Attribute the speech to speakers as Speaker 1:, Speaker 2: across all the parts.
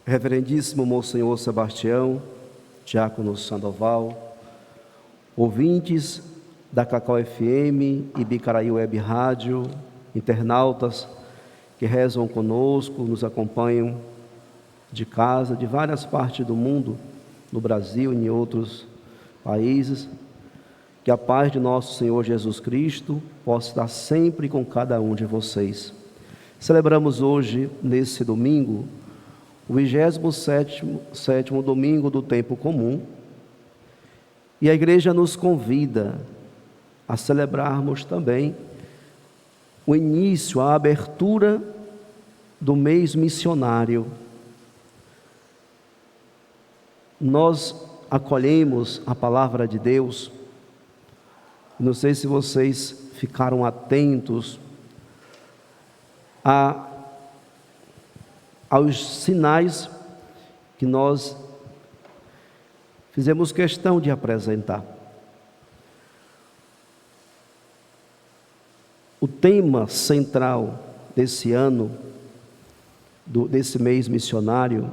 Speaker 1: Reverendíssimo Monsenhor Sebastião, Diácono Sandoval, ouvintes da Cacau FM e Bicaraí Web Rádio, internautas que rezam conosco, nos acompanham de casa, de várias partes do mundo, no Brasil e em outros países, que a paz de nosso Senhor Jesus Cristo possa estar sempre com cada um de vocês. Celebramos hoje, nesse domingo, o 27º domingo do tempo comum, e a igreja nos convida a celebrarmos também o início, a abertura do mês missionário. Nós acolhemos a palavra de Deus. Não sei se vocês ficaram atentos aos sinais que nós fizemos questão de apresentar. O tema central desse ano, desse mês missionário,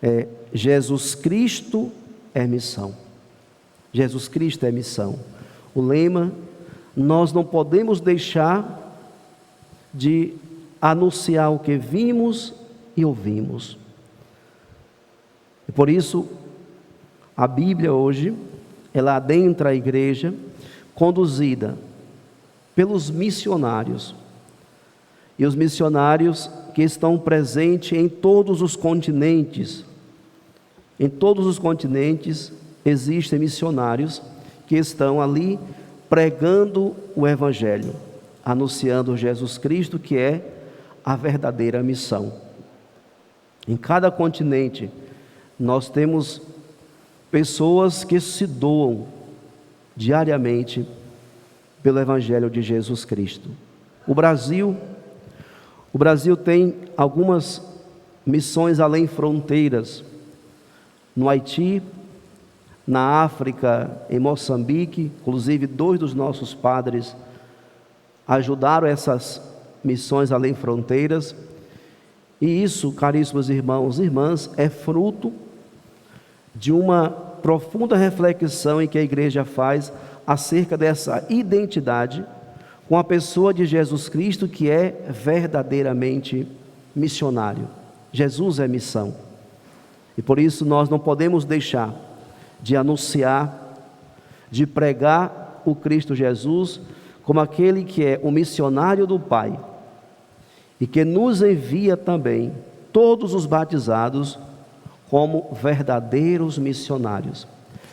Speaker 1: é Jesus Cristo é missão. Jesus Cristo é missão. O lema: nós não podemos deixar de anunciar o que vimos e ouvimos. E por isso, a Bíblia hoje, ela adentra a igreja, conduzida pelos missionários. E os missionários que estão presentes em todos os continentes. Em todos os continentes existem missionários que estão ali pregando o Evangelho, anunciando Jesus Cristo, que é a verdadeira missão. Em cada continente nós temos pessoas que se doam diariamente pelo Evangelho de Jesus Cristo. O Brasil tem algumas missões além fronteiras, no Haiti, na África, em Moçambique. Inclusive 2 dos nossos padres ajudaram essas missões além fronteiras, e isso, caríssimos irmãos e irmãs, é fruto de uma profunda reflexão em que a igreja faz acerca dessa identidade com a pessoa de Jesus Cristo, que é verdadeiramente missionário. Jesus é missão, e por isso nós não podemos deixar de anunciar, de pregar o Cristo Jesus como aquele que é o missionário do Pai, e que nos envia também todos os batizados como verdadeiros missionários.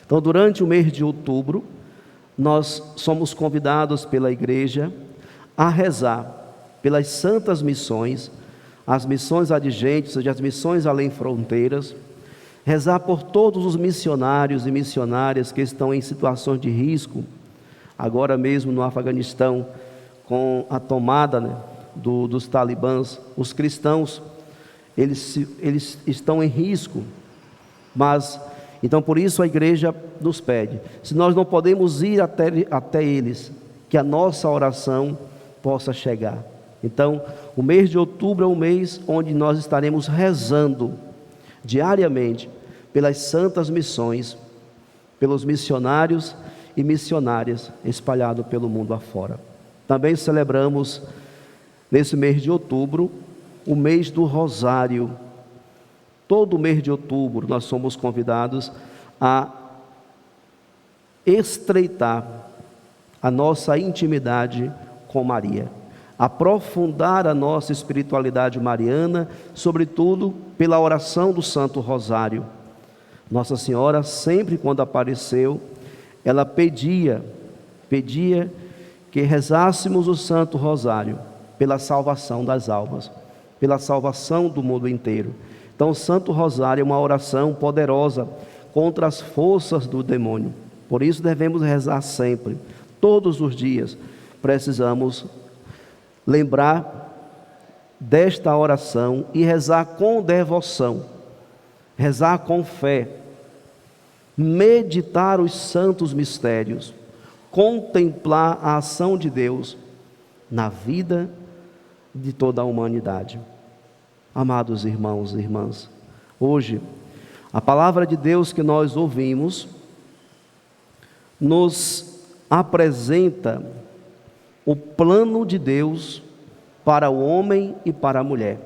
Speaker 1: Então, durante o mês de outubro, nós somos convidados pela igreja a rezar pelas santas missões, as missões adigentes, ou seja, as missões além fronteiras, rezar por todos os missionários e missionárias que estão em situações de risco, agora mesmo no Afeganistão, com a tomada, dos talibãs. Os cristãos, eles estão em risco, mas, então por isso a igreja nos pede, se nós não podemos ir até eles, que a nossa oração possa chegar. Então, o mês de outubro é um mês onde nós estaremos rezando diariamente pelas santas missões, pelos missionários e missionárias espalhados pelo mundo afora. Também celebramos, nesse mês de outubro, o mês do Rosário. Todo mês de outubro nós somos convidados a estreitar a nossa intimidade com Maria, aprofundar a nossa espiritualidade mariana, sobretudo pela oração do Santo Rosário. Nossa Senhora, sempre quando apareceu, ela pedia que rezássemos o Santo Rosário pela salvação das almas, pela salvação do mundo inteiro. Então, o Santo Rosário é uma oração poderosa contra as forças do demônio. Por isso devemos rezar sempre, todos os dias. Precisamos lembrar desta oração e rezar com devoção, rezar com fé, meditar os santos mistérios, contemplar a ação de Deus na vida de toda a humanidade. Amados irmãos e irmãs, hoje, a palavra de Deus que nós ouvimos nos apresenta o plano de Deus para o homem e para a mulher.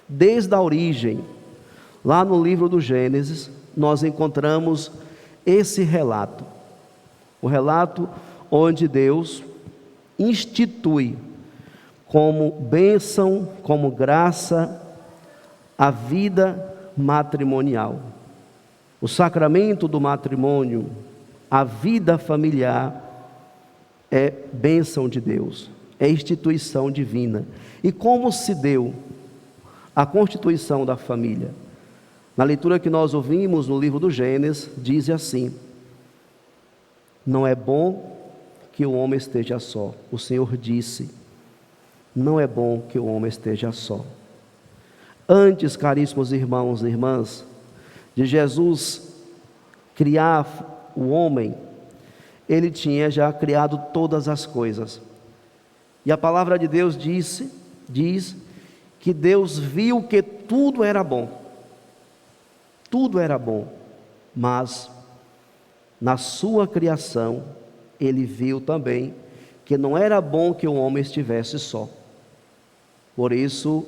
Speaker 1: Desde a origem, lá no livro do Gênesis, nós encontramos esse relato. O relato onde Deus institui como bênção, como graça, a vida matrimonial. O sacramento do matrimônio, a vida familiar, é bênção de Deus, é instituição divina. E como se deu a constituição da família? Na leitura que nós ouvimos no livro do Gênesis, diz assim: não é bom que o homem esteja só. O Senhor disse: não é bom que o homem esteja só. Antes, caríssimos irmãos e irmãs, de Jesus criar o homem, ele tinha já criado todas as coisas. E a palavra de Deus diz que Deus viu que tudo era bom. Tudo era bom, mas na sua criação, ele viu também que não era bom que o homem estivesse só. Por isso,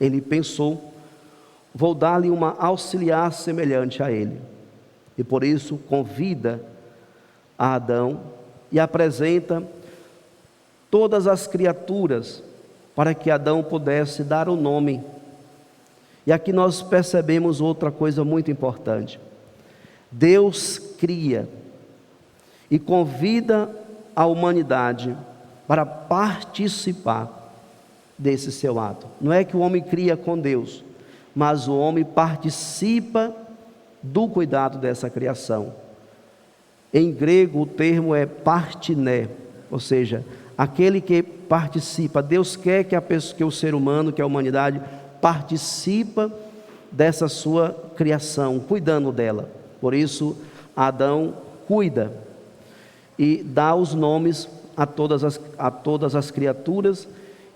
Speaker 1: ele pensou: vou dar-lhe uma auxiliar semelhante a ele. E por isso convida a Adão e apresenta todas as criaturas para que Adão pudesse dar o nome. E aqui nós percebemos outra coisa muito importante. Deus cria e convida a humanidade para participar desse seu ato. Não é que o homem cria com Deus, mas o homem participa do cuidado dessa criação. Em grego o termo é partiné, ou seja, aquele que participa. Deus quer que o ser humano, que a humanidade participa dessa sua criação, cuidando dela. Por isso Adão cuida e dá os nomes a todas as criaturas,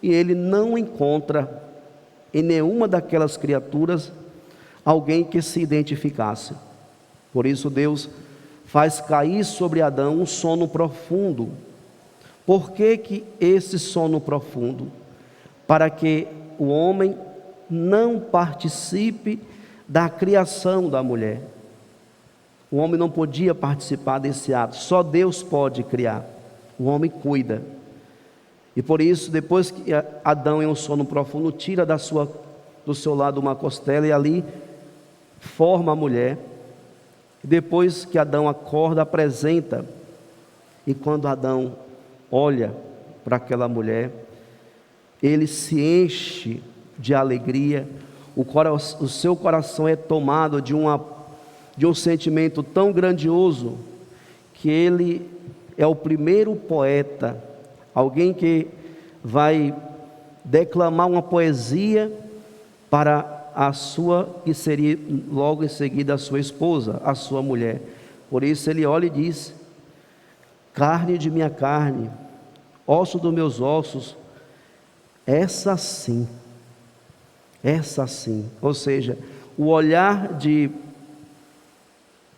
Speaker 1: e ele não encontra em nenhuma daquelas criaturas alguém que se identificasse. Por isso Deus faz cair sobre Adão um sono profundo. Por que esse sono profundo? Para que o homem não participe da criação da mulher. O homem não podia participar desse ato, só Deus pode criar. O homem cuida. E por isso, depois que Adão, em um sono profundo, tira do seu lado uma costela e ali forma a mulher. E depois que Adão acorda, apresenta. E quando Adão olha para aquela mulher, ele se enche de alegria. O seu coração é tomado de um sentimento tão grandioso, que ele é o primeiro poeta, alguém que vai declamar uma poesia para a sua, que seria logo em seguida a sua esposa, a sua mulher. Por isso ele olha e diz: carne de minha carne, osso dos meus ossos, essa sim, ou seja, o olhar de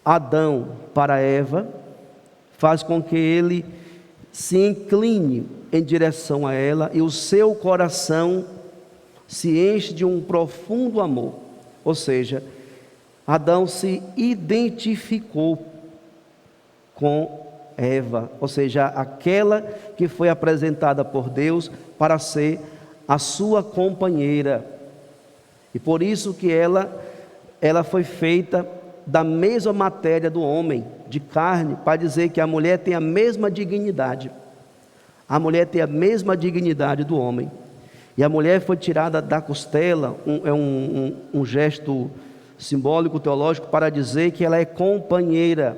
Speaker 1: Adão para Eva faz com que ele se incline em direção a ela, e o seu coração se enche de um profundo amor. Ou seja, Adão se identificou com Eva, ou seja, aquela que foi apresentada por Deus para ser a sua companheira. E por isso que ela foi feita da mesma matéria do homem, de carne, para dizer que a mulher tem a mesma dignidade. A mulher tem a mesma dignidade do homem. E a mulher foi tirada da costela, um gesto simbólico, teológico, para dizer que ela é companheira,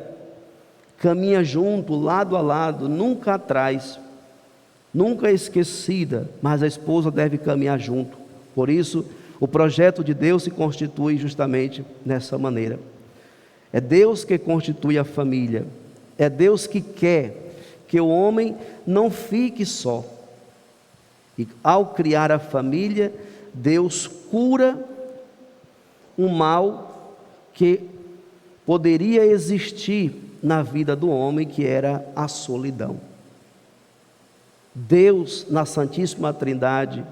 Speaker 1: caminha junto, lado a lado, nunca atrás, nunca esquecida, mas a esposa deve caminhar junto. Por isso, o projeto de Deus se constitui justamente nessa maneira. É Deus que constitui a família, é Deus que quer que o homem não fique só. E ao criar a família, Deus cura um mal que poderia existir na vida do homem, que era a solidão. Deus, na Santíssima Trindade,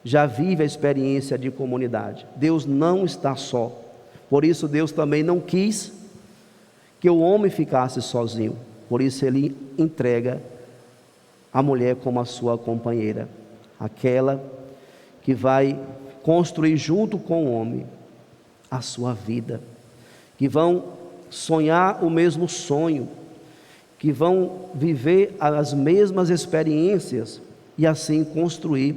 Speaker 1: já vive a experiência de comunidade. Deus não está só. Por isso Deus também não quis que o homem ficasse sozinho. Por isso Ele entrega a mulher como a sua companheira, aquela que vai construir junto com o homem a sua vida, que vão sonhar o mesmo sonho, que vão viver as mesmas experiências e assim construir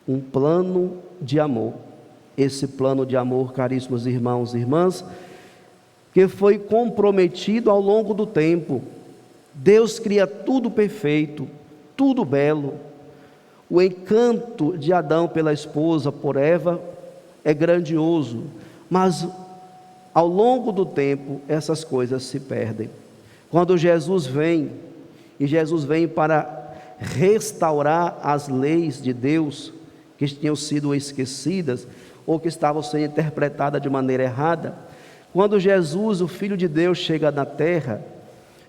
Speaker 1: um plano de amor. Esse plano de amor, caríssimos irmãos e irmãs, que foi comprometido ao longo do tempo. Deus cria tudo perfeito, tudo belo. O encanto de Adão pela esposa, por Eva, é grandioso, mas ao longo do tempo essas coisas se perdem. Quando Jesus vem, e Jesus vem para restaurar as leis de Deus que tinham sido esquecidas ou que estavam sendo interpretadas de maneira errada, quando Jesus, o Filho de Deus, chega na terra,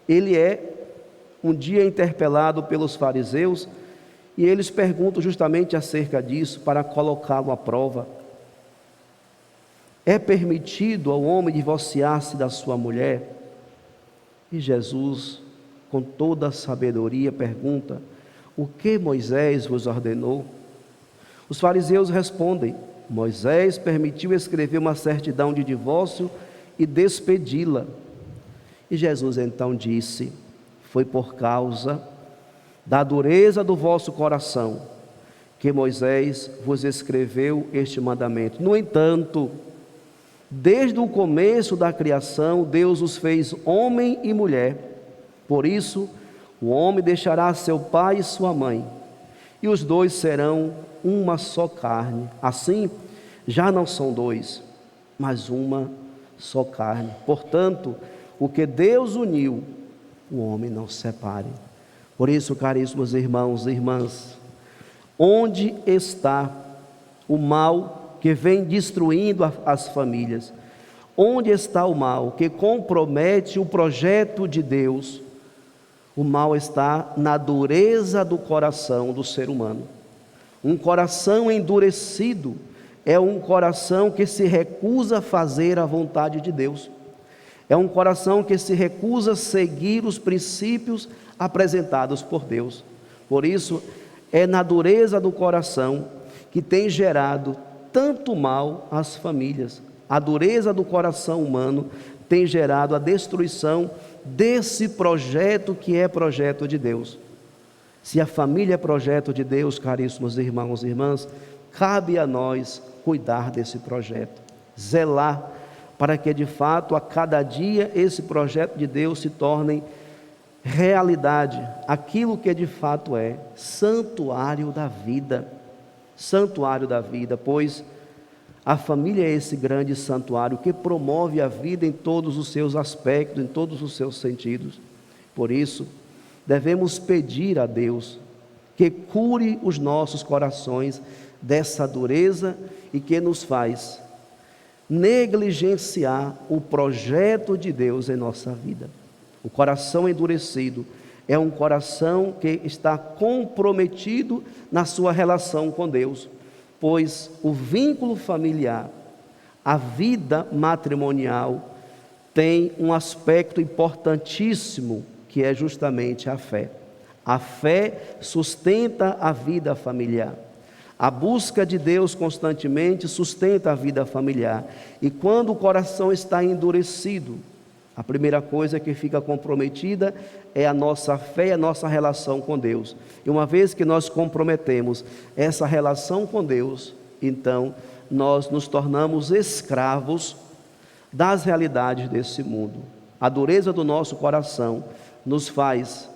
Speaker 1: ele é um dia interpelado pelos fariseus e eles perguntam justamente acerca disso para colocá-lo à prova. É permitido ao homem divorciar-se da sua mulher? E Jesus, com toda a sabedoria, pergunta: o que Moisés vos ordenou? Os fariseus respondem: Moisés permitiu escrever uma certidão de divórcio e despedi-la. E Jesus então disse: foi por causa da dureza do vosso coração que Moisés vos escreveu este mandamento. No entanto, desde o começo da criação, Deus os fez homem e mulher. Por isso, o homem deixará seu pai e sua mãe, e os dois serão uma só carne. Assim, já não são dois, mas uma só carne. Portanto, o que Deus uniu, o homem não separe. Por isso, caríssimos irmãos e irmãs, onde está o mal que vem destruindo as famílias? Onde está o mal que compromete o projeto de Deus? O mal está na dureza do coração do ser humano. Um coração endurecido é um coração que se recusa a fazer a vontade de Deus. É um coração que se recusa a seguir os princípios apresentados por Deus. Por isso, é na dureza do coração que tem gerado tanto mal às famílias. A dureza do coração humano tem gerado a destruição desse projeto que é projeto de Deus. Se a família é projeto de Deus, caríssimos irmãos e irmãs, cabe a nós cuidar desse projeto, zelar para que de fato a cada dia esse projeto de Deus se torne realidade, aquilo que de fato é santuário da vida, pois a família é esse grande santuário que promove a vida em todos os seus aspectos, em todos os seus sentidos. Por isso, devemos pedir a Deus que cure os nossos corações dessa dureza e que nos faz negligenciar o projeto de Deus em nossa vida. O coração endurecido é um coração que está comprometido na sua relação com Deus, pois o vínculo familiar, a vida matrimonial, tem um aspecto importantíssimo, que é justamente a fé. A fé sustenta a vida familiar. A busca de Deus constantemente sustenta a vida familiar. E quando o coração está endurecido, a primeira coisa que fica comprometida é a nossa fé, a nossa relação com Deus. E uma vez que nós comprometemos essa relação com Deus, então nós nos tornamos escravos das realidades desse mundo. A dureza do nosso coração nos faz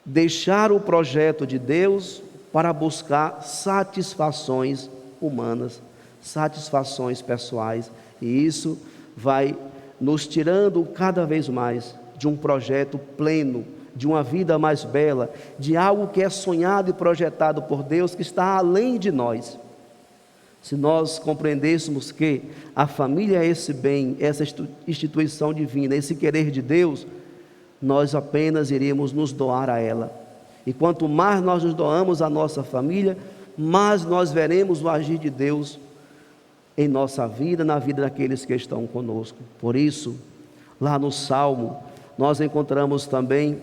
Speaker 1: deixar o projeto de Deus para buscar satisfações humanas, satisfações pessoais, e isso vai nos tirando cada vez mais de um projeto pleno, de uma vida mais bela, de algo que é sonhado e projetado por Deus, que está além de nós. Se nós compreendêssemos que a família é esse bem, essa instituição divina, esse querer de Deus, nós apenas iríamos nos doar a ela. E quanto mais nós nos doamos à nossa família, mais nós veremos o agir de Deus em nossa vida, na vida daqueles que estão conosco. Por isso, lá no Salmo, nós encontramos também,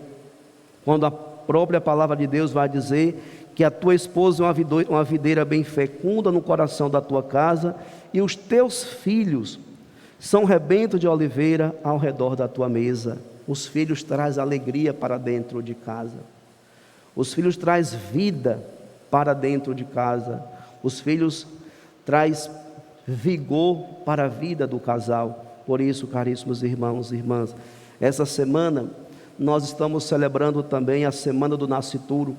Speaker 1: quando a própria palavra de Deus vai dizer que a tua esposa é uma videira bem fecunda no coração da tua casa, e os teus filhos são rebento de oliveira ao redor da tua mesa. Os filhos trazem alegria para dentro de casa. Os filhos trazem vida para dentro de casa. Os filhos trazem vigor para a vida do casal. Por isso, caríssimos irmãos e irmãs, essa semana nós estamos celebrando também a Semana do Nascituro,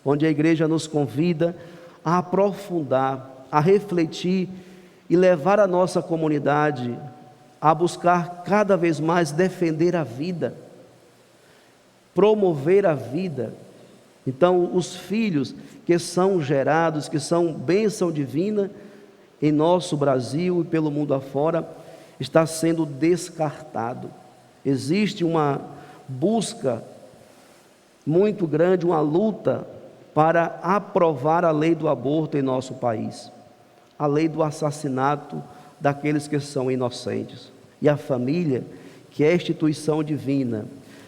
Speaker 1: onde a igreja nos convida a aprofundar, a refletir e levar a nossa comunidade a buscar cada vez mais defender a vida, promover a vida. Então, os filhos que são gerados, que são bênção divina em nosso Brasil e pelo mundo afora, está sendo descartado. Existe uma busca muito grande, uma luta para aprovar a lei do aborto em nosso país, a lei do assassinato daqueles que são inocentes. E a família, que é instituição divina,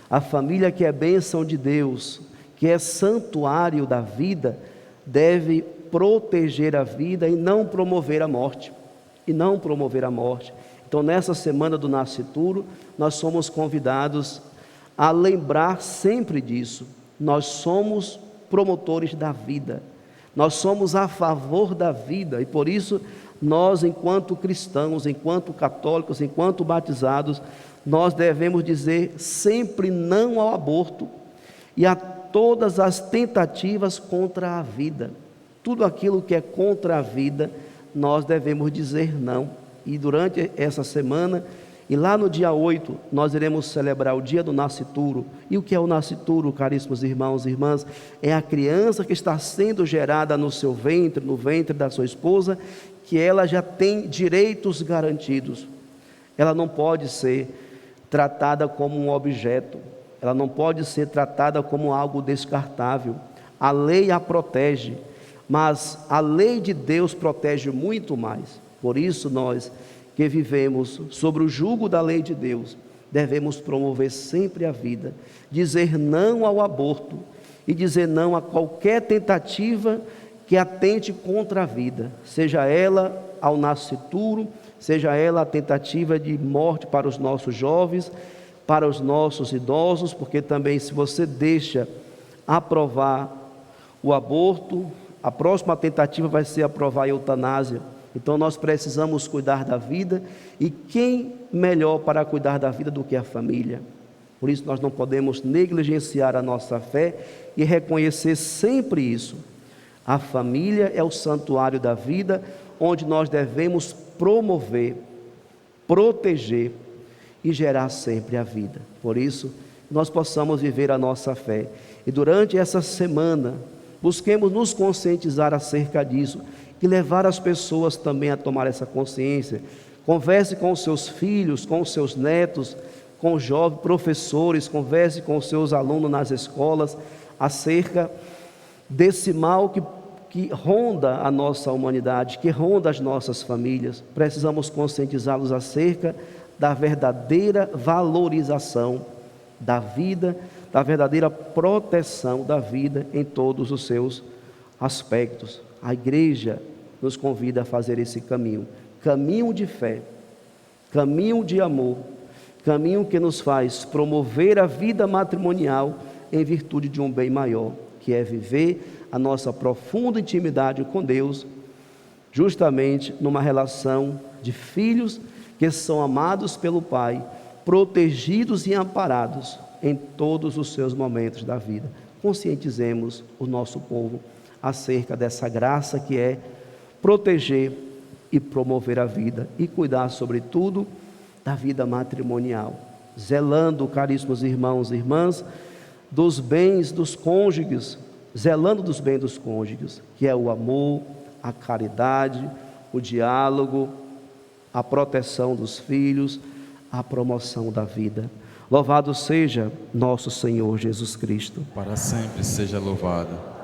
Speaker 1: a família que é bênção de Deus, que é santuário da vida, deve proteger a vida e não promover a morte. Então, nessa semana do Nascituro, nós somos convidados a lembrar sempre disso. Nós somos promotores da vida, nós somos a favor da vida, e por isso nós, enquanto cristãos, enquanto católicos, enquanto batizados, nós devemos dizer sempre não ao aborto e a todas as tentativas contra a vida. Tudo aquilo que é contra a vida, nós devemos dizer não. E durante essa semana, e lá no dia 8, nós iremos celebrar o dia do nascituro. E o que é o nascituro, caríssimos irmãos e irmãs? É a criança que está sendo gerada no seu ventre, no ventre da sua esposa, que ela já tem direitos garantidos. Ela não pode ser tratada como um objeto, ela não pode ser tratada como algo descartável. A lei a protege, mas a lei de Deus protege muito mais. Por isso nós, que vivemos sobre o jugo da lei de Deus, devemos promover sempre a vida, dizer não ao aborto e dizer não a qualquer tentativa que atente contra a vida, seja ela ao nascituro, seja ela a tentativa de morte para os nossos jovens, para os nossos idosos, porque também, se você deixa aprovar o aborto, a próxima tentativa vai ser aprovar a eutanásia. Então nós precisamos cuidar da vida, e quem melhor para cuidar da vida do que a família? Por isso nós não podemos negligenciar a nossa fé e reconhecer sempre isso. A família é o santuário da vida, onde nós devemos promover, proteger e gerar sempre a vida. Por isso, nós possamos viver a nossa fé. E durante essa semana, busquemos nos conscientizar acerca disso e levar as pessoas também a tomar essa consciência. Converse com os seus filhos, com os seus netos, com os jovens professores, converse com os seus alunos nas escolas acerca desse mal que ronda a nossa humanidade, que ronda as nossas famílias. Precisamos conscientizá-los acerca da verdadeira valorização da vida, da verdadeira proteção da vida em todos os seus aspectos. A igreja nos convida a fazer esse caminho de fé, caminho de amor, caminho que nos faz promover a vida matrimonial em virtude de um bem maior, que é viver a nossa profunda intimidade com Deus, justamente numa relação de filhos que são amados pelo Pai, protegidos e amparados em todos os seus momentos da vida. Conscientizemos o nosso povo acerca dessa graça que é proteger e promover a vida e cuidar, sobretudo, da vida matrimonial, zelando, caríssimos irmãos e irmãs, dos bens dos cônjuges, zelando dos bens dos cônjuges, que é o amor, a caridade, o diálogo, a proteção dos filhos, a promoção da vida. Louvado seja nosso Senhor Jesus Cristo.
Speaker 2: Para sempre seja louvado.